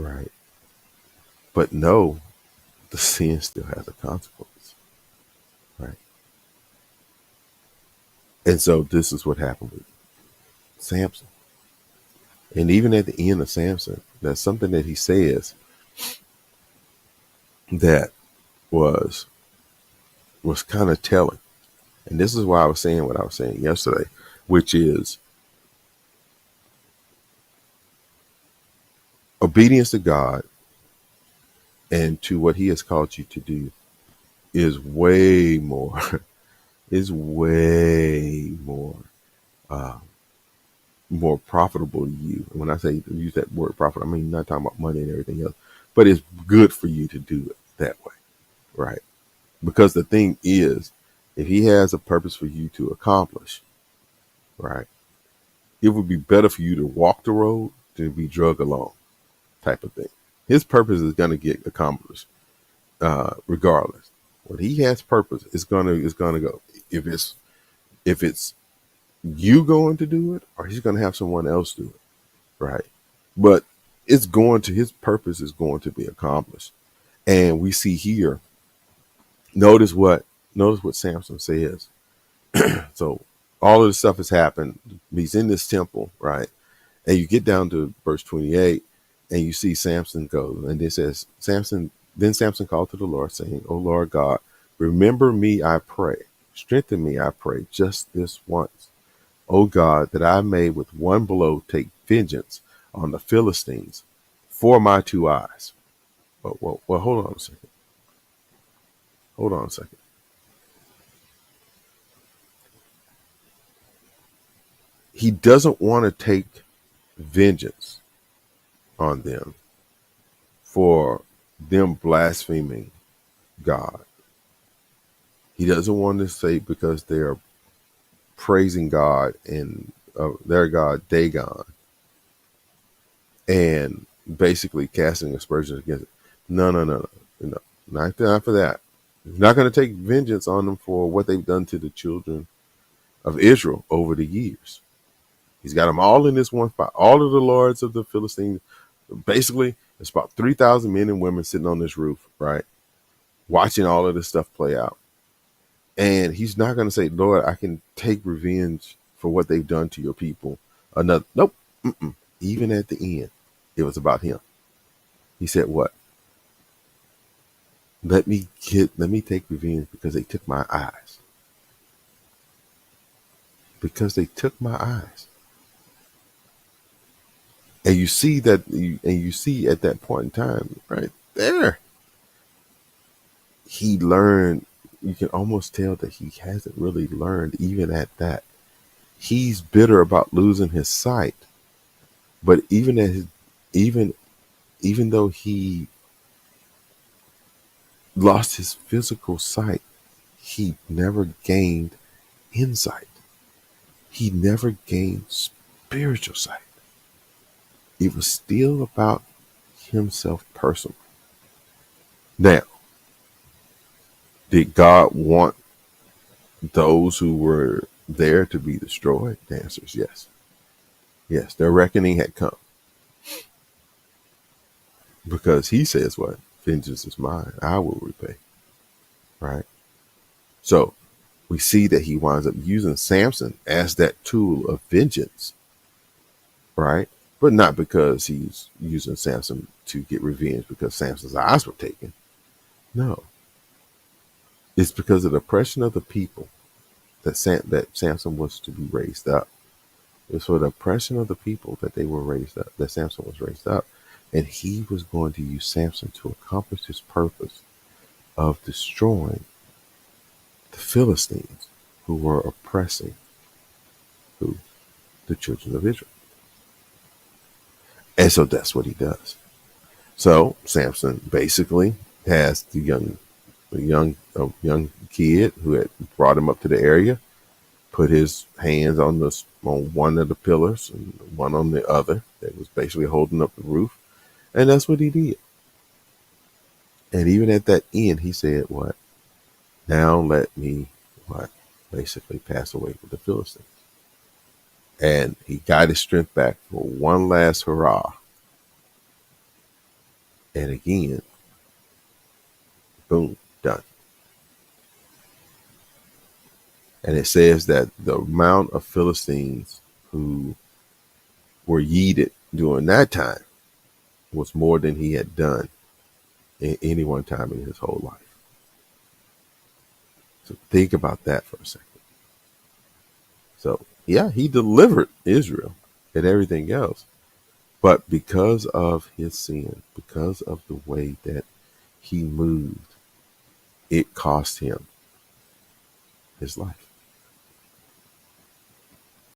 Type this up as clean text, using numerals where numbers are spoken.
right? But no, the sin still has a consequence, right? And so this is what happened with Samson. And even at the end of Samson, there's something that he says that was kind of telling. And this is why I was saying what I was saying yesterday, which is obedience to God and to what he has called you to do is way more, is way uh, more profitable to you. And when I say use that word profit, I mean not talking about money and everything else, but it's good for you to do it that way, right? Because the thing is, if he has a purpose for you to accomplish, right, it would be better for you to walk the road than to be drug along, type of thing. His purpose is going to get accomplished, regardless. When he has purpose, it's gonna go. If it's you going to do it, or he's going to have someone else do it, right? But his purpose is going to be accomplished. And we see here, notice what Samson says. So all of this stuff has happened. He's in this temple, right? And you get down to verse 28 and you see Samson go. And it says, then Samson called to the Lord, saying, O Lord God, remember me, I pray. Strengthen me, I pray, just this once. O God, that I may with one blow take vengeance on the Philistines for my two eyes. Well, hold on a second. Hold on a second. He doesn't want to take vengeance on them for them blaspheming God. He doesn't want to say because they're praising God and their God Dagon and basically casting aspersions against it. No, not for that. He's not going to take vengeance on them for what they've done to the children of Israel over the years. He's got them all in this one spot. All of the lords of the Philistines. Basically, it's about 3,000 men and women sitting on this roof, right? Watching all of this stuff play out. And he's not going to say, Lord, I can take revenge for what they've done to your people. Nope. Mm-mm. Even at the end, it was about him. He said, what? Let me take revenge because they took my eyes. Because they took my eyes. And you see at that point in time, right there, he learned. You can almost tell that he hasn't really learned even at that. He's bitter about losing his sight. But even though he lost his physical sight, he never gained insight. He never gained spiritual sight. It was still about himself personally. Now, did God want those who were there to be destroyed? The answer is yes. Yes, their reckoning had come. Because he says what? Vengeance is mine. I will repay. Right? So we see that he winds up using Samson as that tool of vengeance. Right? But not because he's using Samson to get revenge because Samson's eyes were taken. No. It's because of the oppression of the people that Samson was to be raised up. It's for the oppression of the people that they were raised up, that Samson was raised up. And he was going to use Samson to accomplish his purpose of destroying the Philistines who were oppressing the children of Israel. And so that's what he does. So Samson basically has the young kid who had brought him up to the area, put his hands on one of the pillars and one on the other that was basically holding up the roof. And that's what he did. And even at that end, he said, what? Now let me, what? Basically pass away with the Philistines. And he got his strength back for one last hurrah. And again, boom, done. And it says that the amount of Philistines who were yeeted during that time was more than he had done in any one time in his whole life. So think about that for a second. So, yeah, he delivered Israel and everything else. But because of his sin, because of the way that he moved, it cost him his life.